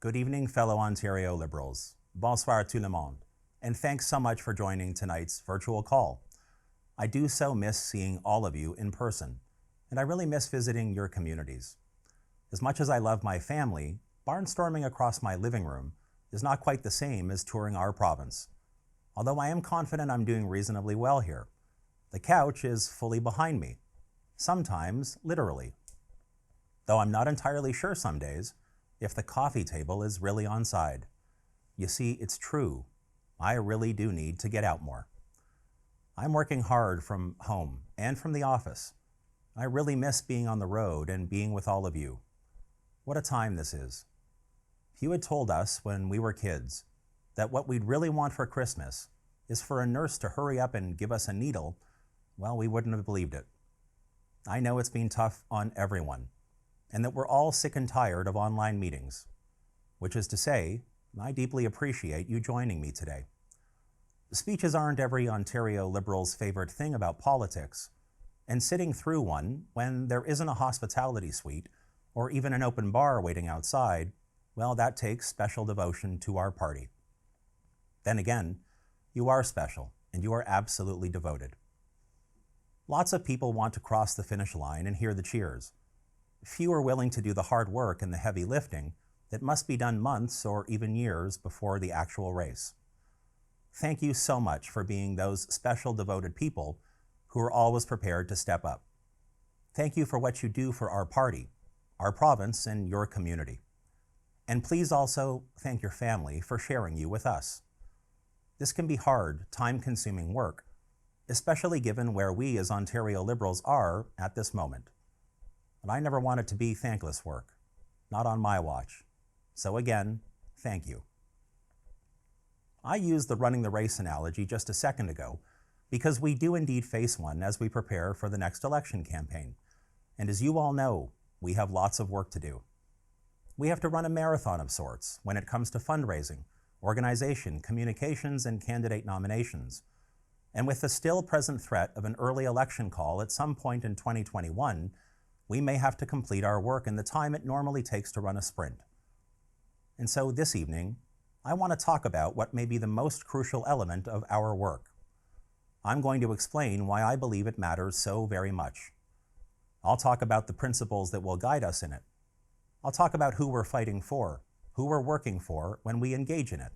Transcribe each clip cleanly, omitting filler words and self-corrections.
Good evening, fellow Ontario Liberals. Bonsoir tout le monde. And thanks so much for joining tonight's virtual call. I do so miss seeing all of you in person, and I really miss visiting your communities. As much as I love my family, barnstorming across my living room is not quite the same as touring our province. Although I am confident I'm doing reasonably well here. The couch is fully behind me, sometimes literally. Though I'm not entirely sure some days if the coffee table is really on side. You see, it's true. I really do need to get out more. I'm working hard from home and from the office. I really miss being on the road and being with all of you. What a time this is. If you had told us when we were kids that what we'd really want for Christmas is for a nurse to hurry up and give us a needle, well, we wouldn't have believed it. I know it's been tough on everyone, and that we're all sick and tired of online meetings, which is to say, I deeply appreciate you joining me today. Speeches aren't every Ontario Liberal's favorite thing about politics, and sitting through one when there isn't a hospitality suite or even an open bar waiting outside, well, that takes special devotion to our party. Then again, you are special, and you are absolutely devoted. Lots of people want to cross the finish line and hear the cheers. Few are willing to do the hard work and the heavy lifting that must be done months or even years before the actual race. Thank you so much for being those special devoted people who are always prepared to step up. Thank you for what you do for our party, our province, and your community. And please also thank your family for sharing you with us. This can be hard, time-consuming work, especially given where we as Ontario Liberals are at this moment. But I never want it to be thankless work, not on my watch. So again, thank you. I used the running the race analogy just a second ago because we do indeed face one as we prepare for the next election campaign. And as you all know, we have lots of work to do. We have to run a marathon of sorts when it comes to fundraising, organization, communications, and candidate nominations. And with the still present threat of an early election call at some point in 2021, we may have to complete our work in the time it normally takes to run a sprint. And so this evening, I want to talk about what may be the most crucial element of our work. I'm going to explain why I believe it matters so very much. I'll talk about the principles that will guide us in it. I'll talk about who we're fighting for, who we're working for when we engage in it.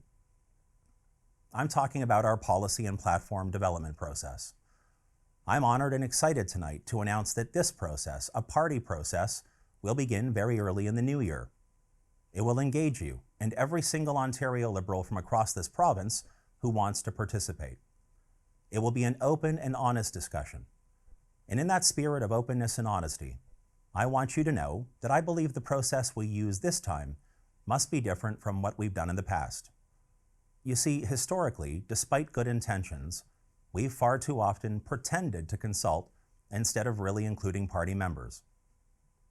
I'm talking about our policy and platform development process. I'm honored and excited tonight to announce that this process, a party process, will begin very early in the new year. It will engage you and every single Ontario Liberal from across this province who wants to participate. It will be an open and honest discussion. And in that spirit of openness and honesty, I want you to know that I believe the process we use this time must be different from what we've done in the past. You see, historically, despite good intentions, we've far too often pretended to consult instead of really including party members.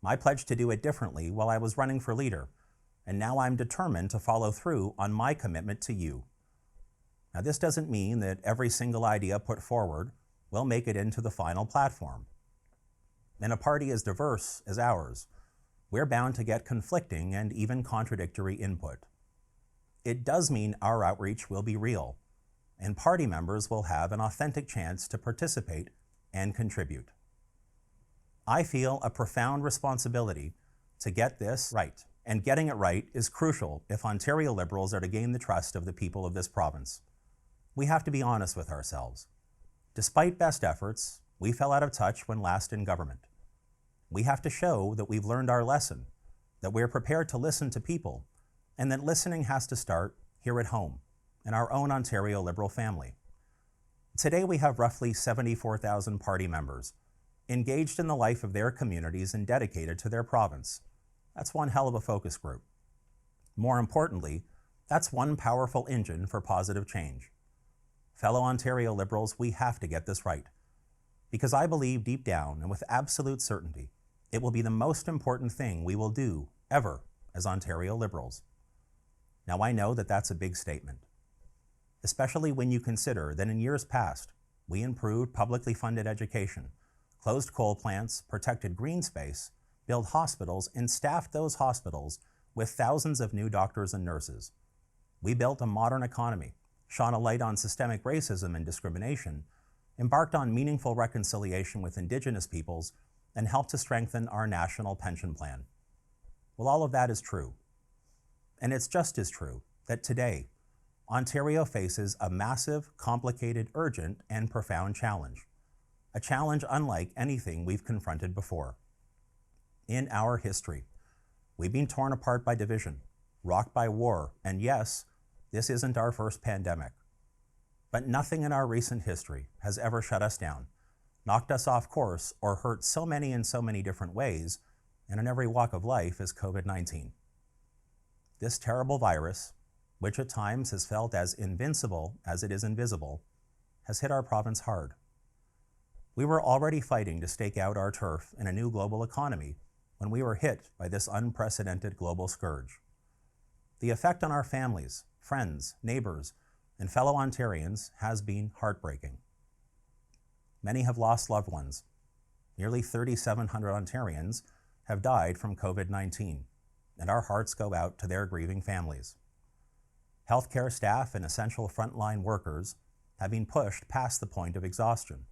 I pledged to do it differently while I was running for leader, and now I'm determined to follow through on my commitment to you. Now, this doesn't mean that every single idea put forward will make it into the final platform. In a party as diverse as ours, we're bound to get conflicting and even contradictory input. It does mean our outreach will be real, and party members will have an authentic chance to participate and contribute. I feel a profound responsibility to get this right, and getting it right is crucial if Ontario Liberals are to gain the trust of the people of this province. We have to be honest with ourselves. Despite best efforts, we fell out of touch when last in government. We have to show that we've learned our lesson, that we're prepared to listen to people, and that listening has to start here at home, in our own Ontario Liberal family. Today we have roughly 74,000 party members, engaged in the life of their communities and dedicated to their province. That's one hell of a focus group. More importantly, that's one powerful engine for positive change. Fellow Ontario Liberals, we have to get this right, because I believe deep down and with absolute certainty, it will be the most important thing we will do ever as Ontario Liberals. Now I know that that's a big statement, especially when you consider that in years past, we improved publicly funded education, closed coal plants, protected green space, built hospitals, and staffed those hospitals with thousands of new doctors and nurses. We built a modern economy, shone a light on systemic racism and discrimination, embarked on meaningful reconciliation with Indigenous peoples, and helped to strengthen our national pension plan. Well, all of that is true. And it's just as true that today, Ontario faces a massive, complicated, urgent, and profound challenge. A challenge unlike anything we've confronted before. In our history, we've been torn apart by division, rocked by war, and yes, this isn't our first pandemic. But nothing in our recent history has ever shut us down, knocked us off course, or hurt so many in so many different ways, and in every walk of life, as COVID-19. This terrible virus, which at times has felt as invincible as it is invisible, has hit our province hard. We were already fighting to stake out our turf in a new global economy when we were hit by this unprecedented global scourge. The effect on our families, friends, neighbors, and fellow Ontarians has been heartbreaking. Many have lost loved ones. Nearly 3,700 Ontarians have died from COVID-19, and our hearts go out to their grieving families. Healthcare staff and essential frontline workers have been pushed past the point of exhaustion,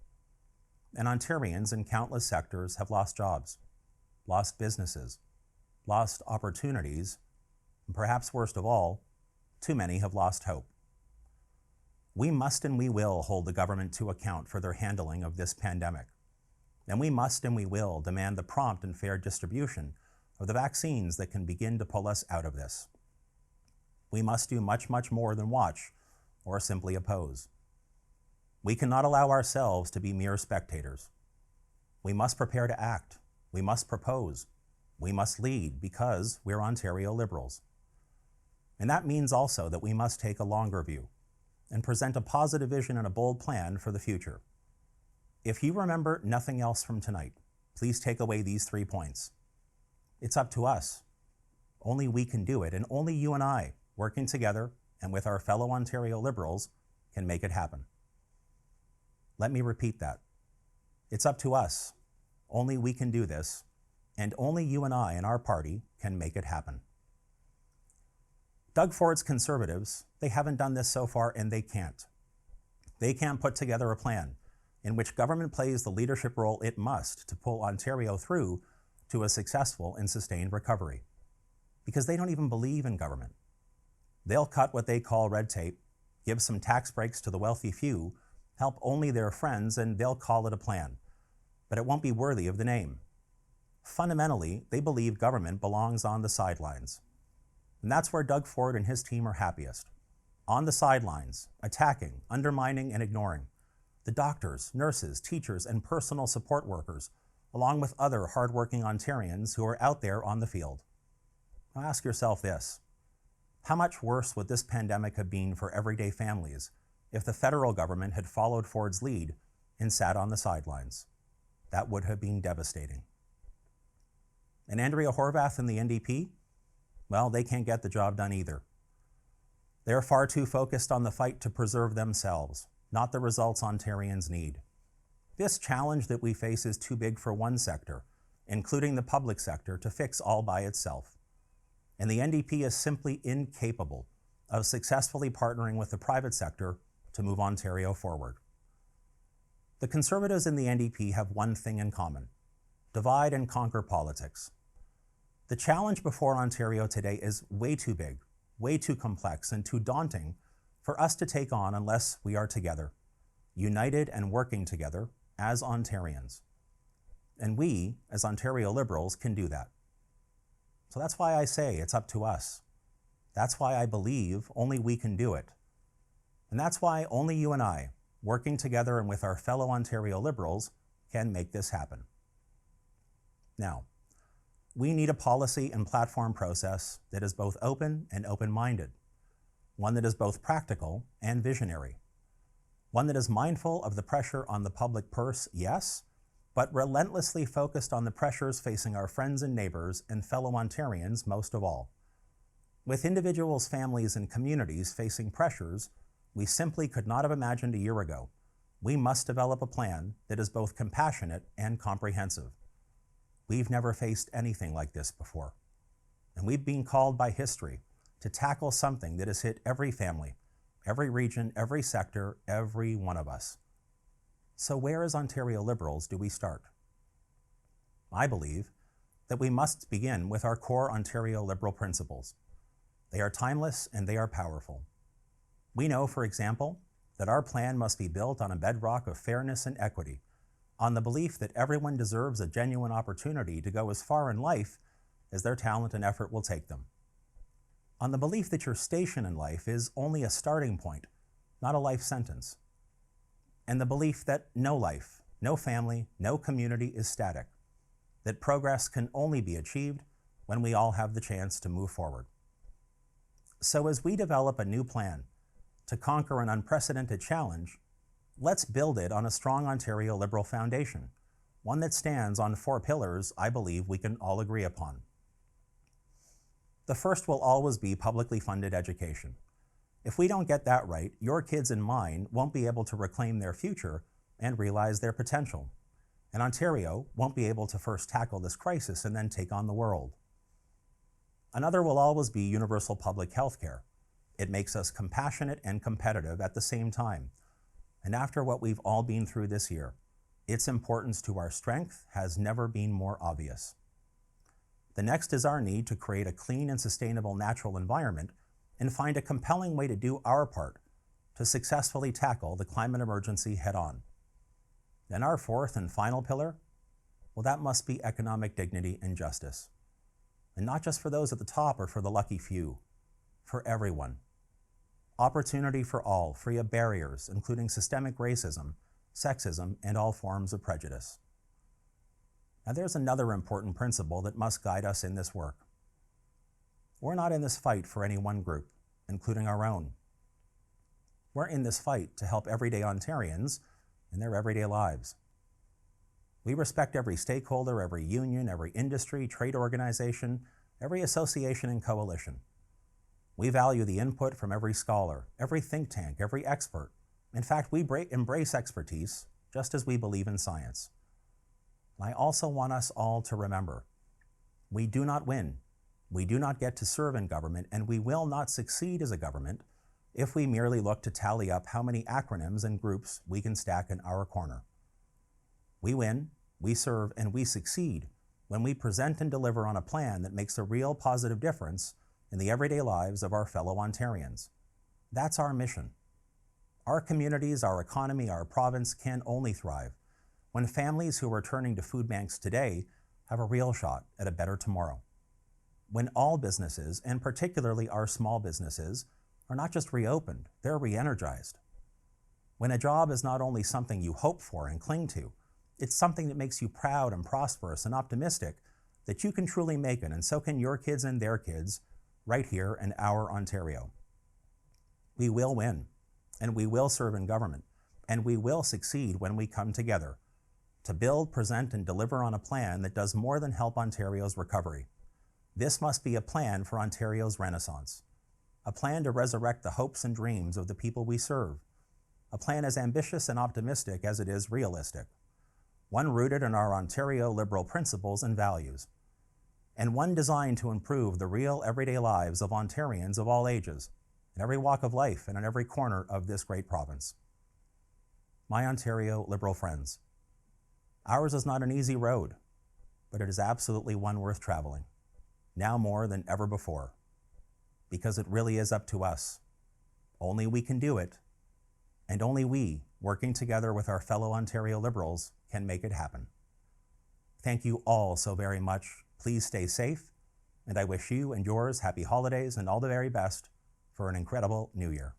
and Ontarians in countless sectors have lost jobs, lost businesses, lost opportunities, and perhaps worst of all, too many have lost hope. We must and we will hold the government to account for their handling of this pandemic, and we must and we will demand the prompt and fair distribution of the vaccines that can begin to pull us out of this. We must do much, much more than watch or simply oppose. We cannot allow ourselves to be mere spectators. We must prepare to act. We must propose. We must lead because we're Ontario Liberals. And that means also that we must take a longer view and present a positive vision and a bold plan for the future. If you remember nothing else from tonight, please take away these 3 points. It's up to us. Only we can do it, and only you and I, working together and with our fellow Ontario Liberals, can make it happen. Let me repeat that. It's up to us. Only we can do this, and only you and I and our party can make it happen. Doug Ford's Conservatives, they haven't done this so far, and they can't. They can't put together a plan in which government plays the leadership role it must to pull Ontario through to a successful and sustained recovery. Because they don't even believe in government. They'll cut what they call red tape, give some tax breaks to the wealthy few, help only their friends, and they'll call it a plan. But it won't be worthy of the name. Fundamentally, they believe government belongs on the sidelines. And that's where Doug Ford and his team are happiest. On the sidelines, attacking, undermining, and ignoring. The doctors, nurses, teachers, and personal support workers, along with other hardworking Ontarians who are out there on the field. Now ask yourself this. How much worse would this pandemic have been for everyday families if the federal government had followed Ford's lead and sat on the sidelines? That would have been devastating. And Andrea Horwath and the NDP? Well, they can't get the job done either. They're far too focused on the fight to preserve themselves, not the results Ontarians need. This challenge that we face is too big for one sector, including the public sector, to fix all by itself. And the NDP is simply incapable of successfully partnering with the private sector to move Ontario forward. The Conservatives and the NDP have one thing in common: divide and conquer politics. The challenge before Ontario today is way too big, way too complex, and too daunting for us to take on unless we are together, united and working together as Ontarians. And we, as Ontario Liberals, can do that. So that's why I say it's up to us. That's why I believe only we can do it. And that's why only you and I, working together and with our fellow Ontario Liberals, can make this happen. Now, we need a policy and platform process that is both open and open-minded, one that is both practical and visionary, one that is mindful of the pressure on the public purse, yes, but relentlessly focused on the pressures facing our friends and neighbors and fellow Ontarians most of all. With individuals, families, and communities facing pressures we simply could not have imagined a year ago, we must develop a plan that is both compassionate and comprehensive. We've never faced anything like this before. and we've been called by history to tackle something that has hit every family, every region, every sector, every one of us. So where as Ontario Liberals do we start? I believe that we must begin with our core Ontario Liberal principles. They are timeless and they are powerful. We know, for example, that our plan must be built on a bedrock of fairness and equity, on the belief that everyone deserves a genuine opportunity to go as far in life as their talent and effort will take them, on the belief that your station in life is only a starting point, not a life sentence, and the belief that no life, no family, no community is static, that progress can only be achieved when we all have the chance to move forward. So as we develop a new plan to conquer an unprecedented challenge, let's build it on a strong Ontario Liberal foundation, one that stands on 4 pillars I believe we can all agree upon. The first will always be publicly funded education. If we don't get that right, your kids and mine won't be able to reclaim their future and realize their potential. And Ontario won't be able to first tackle this crisis and then take on the world. Another will always be universal public health care. It makes us compassionate and competitive at the same time. And after what we've all been through this year, its importance to our strength has never been more obvious. The next is our need to create a clean and sustainable natural environment and find a compelling way to do our part to successfully tackle the climate emergency head-on. Then our fourth and final pillar, well, that must be economic dignity and justice. And not just for those at the top or for the lucky few, for everyone. Opportunity for all, free of barriers, including systemic racism, sexism, and all forms of prejudice. Now there's another important principle that must guide us in this work. We're not in this fight for any one group, including our own. We're in this fight to help everyday Ontarians in their everyday lives. We respect every stakeholder, every union, every industry, trade organization, every association and coalition. We value the input from every scholar, every think tank, every expert. In fact, we embrace expertise just as we believe in science. And I also want us all to remember, we do not win, we do not get to serve in government, and we will not succeed as a government if we merely look to tally up how many acronyms and groups we can stack in our corner. We win, we serve, and we succeed when we present and deliver on a plan that makes a real positive difference in the everyday lives of our fellow Ontarians. That's our mission. Our communities, our economy, our province can only thrive when families who are turning to food banks today have a real shot at a better tomorrow. When all businesses, and particularly our small businesses, are not just reopened, they're re-energized. When a job is not only something you hope for and cling to, it's something that makes you proud and prosperous and optimistic that you can truly make it, and so can your kids and their kids right here in our Ontario. We will win, and we will serve in government, and we will succeed when we come together to build, present, and deliver on a plan that does more than help Ontario's recovery. This must be a plan for Ontario's renaissance, a plan to resurrect the hopes and dreams of the people we serve, a plan as ambitious and optimistic as it is realistic, one rooted in our Ontario Liberal principles and values, and one designed to improve the real everyday lives of Ontarians of all ages, in every walk of life and in every corner of this great province. My Ontario Liberal friends, ours is not an easy road, but it is absolutely one worth traveling, now more than ever before, because it really is up to us. Only we can do it, and only we, working together with our fellow Ontario Liberals, can make it happen. Thank you all so very much. Please stay safe, and I wish you and yours happy holidays and all the very best for an incredible new year.